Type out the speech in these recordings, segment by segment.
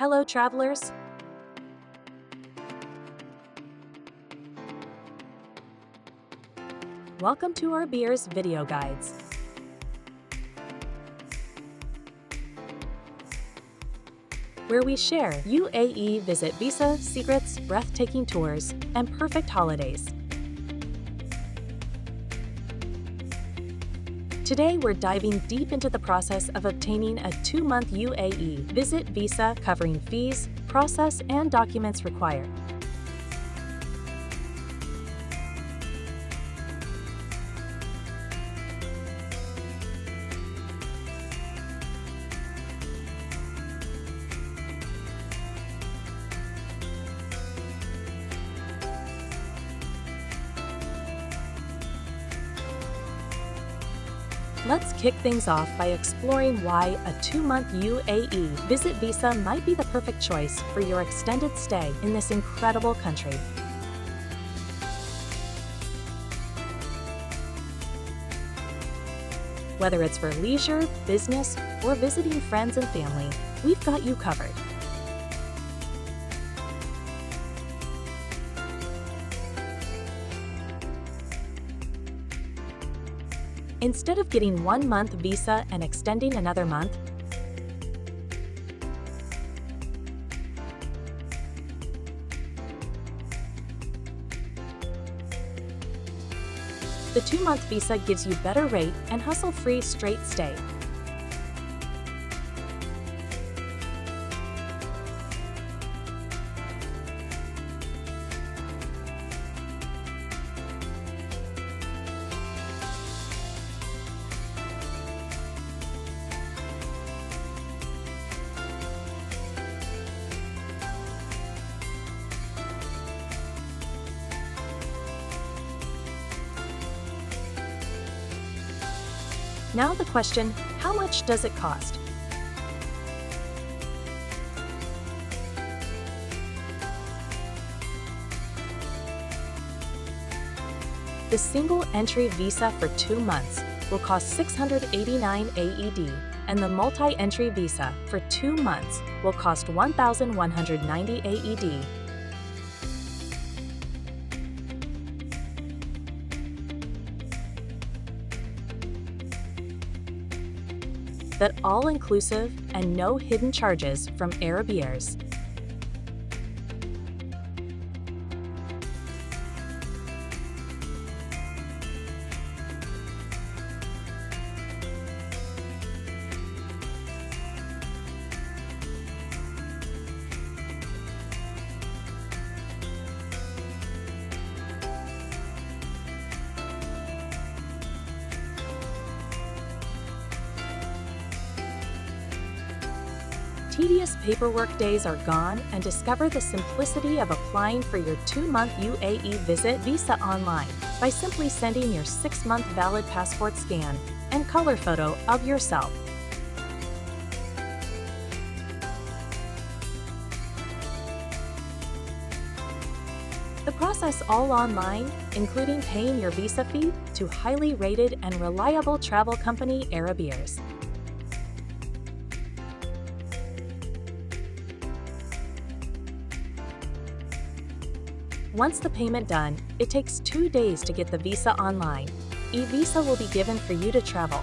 Hello, travelers. Welcome to Arabiers video guides. Where we share UAE Visit Visa secrets, breathtaking tours, and perfect holidays. Today, we're diving deep into the process of obtaining a 2-month UAE Visit Visa covering fees, process, and documents required. Let's kick things off by exploring why a 2-month UAE Visit Visa might be the perfect choice for your extended stay in this incredible country. Whether it's for leisure, business, or visiting friends and family, we've got you covered. Instead of getting 1-month visa and extending another month, the 2-month visa gives you better rate and hassle-free straight stay. Now the question, how much does it cost? The single entry visa for 2 months will cost 689 AED, and the multi-entry visa for 2 months will cost 1,190 AED. That all-inclusive and no hidden charges from Arabiers. Tedious paperwork days are gone, and discover the simplicity of applying for your 2-month UAE Visit Visa online by simply sending your 6-month valid passport scan and color photo of yourself. The process all online, including paying your visa fee to highly rated and reliable travel company Arabiers. Once the payment done, it takes 2 days to get the visa online. E-visa will be given for you to travel.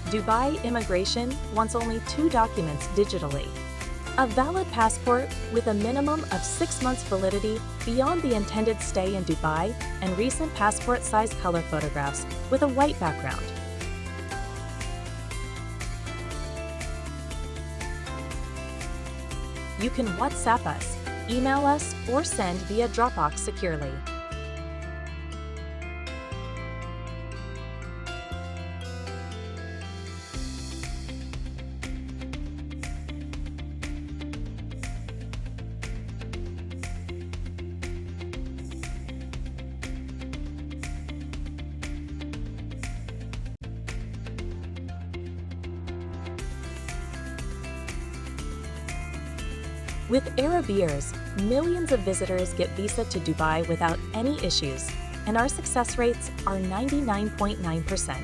Dubai Immigration wants only 2 documents digitally: a valid passport with a minimum of 6 months validity beyond the intended stay in Dubai, and recent passport-size color photographs with a white background. You can WhatsApp us, email us, or send via Dropbox securely. With Arabiers, millions of visitors get visa to Dubai without any issues, and our success rates are 99.9%.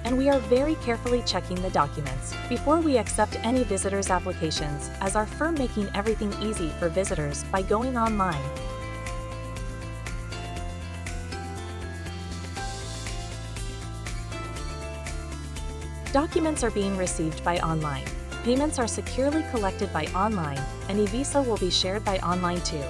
And we are very carefully checking the documents before we accept any visitors' applications, as our firm making everything easy for visitors by going online. Documents are being received by online. Payments are securely collected by online, and e-visa will be shared by online too.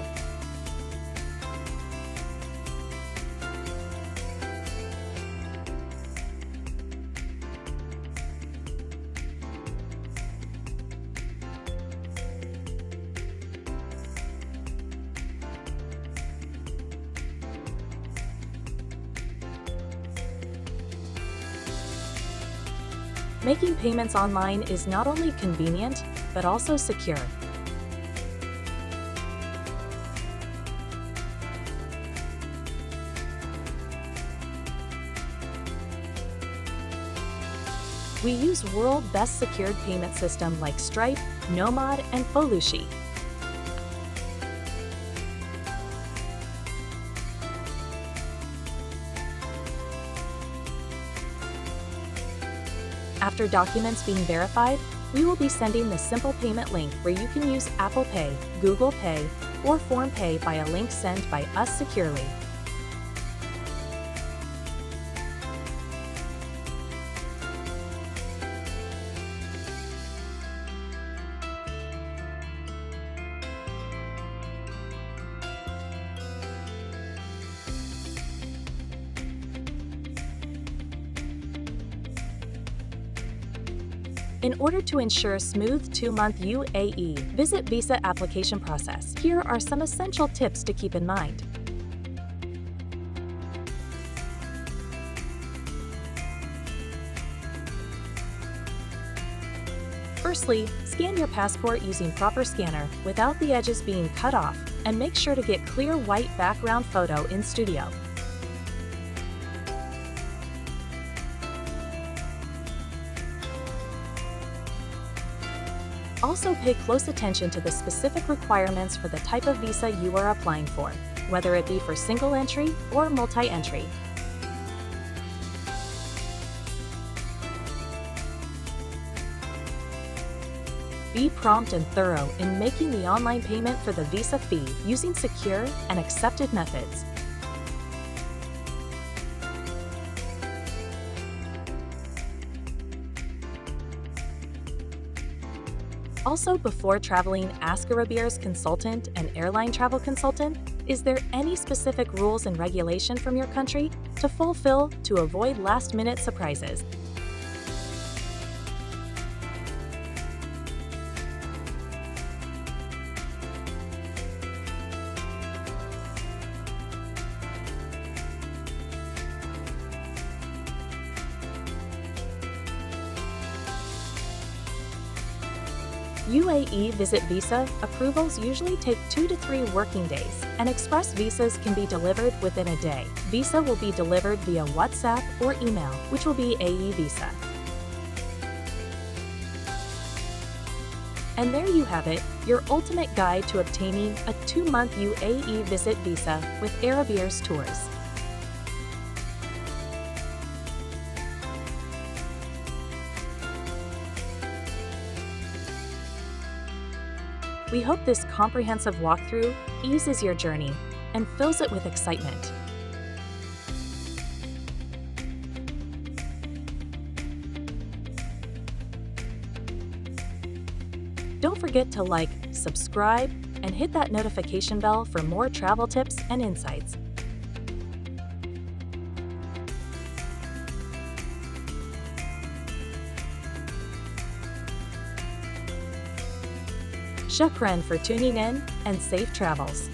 Making payments online is not only convenient, but also secure. We use world best secured payment system like Stripe, Nomad, and Folushi. After documents being verified, we will be sending the simple payment link where you can use Apple Pay, Google Pay, or Phone Pay by a link sent by us securely. In order to ensure a smooth 2-month UAE Visit Visa application process, here are some essential tips to keep in mind. Firstly, scan your passport using proper scanner without the edges being cut off, and make sure to get clear white background photo in studio. Also pay close attention to the specific requirements for the type of visa you are applying for, whether it be for single entry or multi-entry. Be prompt and thorough in making the online payment for the visa fee using secure and accepted methods. Also, before traveling, ask Arabiers consultant and airline travel consultant, is there any specific rules and regulation from your country to fulfill to avoid last-minute surprises? UAE Visit Visa approvals usually take 2 to 3 working days, and express visas can be delivered within a day. Visa will be delivered via WhatsApp or email, which will be AE Visa. And there you have it, your ultimate guide to obtaining a 2-month UAE Visit Visa with Arabiers Tours. We hope this comprehensive walkthrough eases your journey and fills it with excitement. Don't forget to like, subscribe, and hit that notification bell for more travel tips and insights. Shukran for tuning in, and safe travels.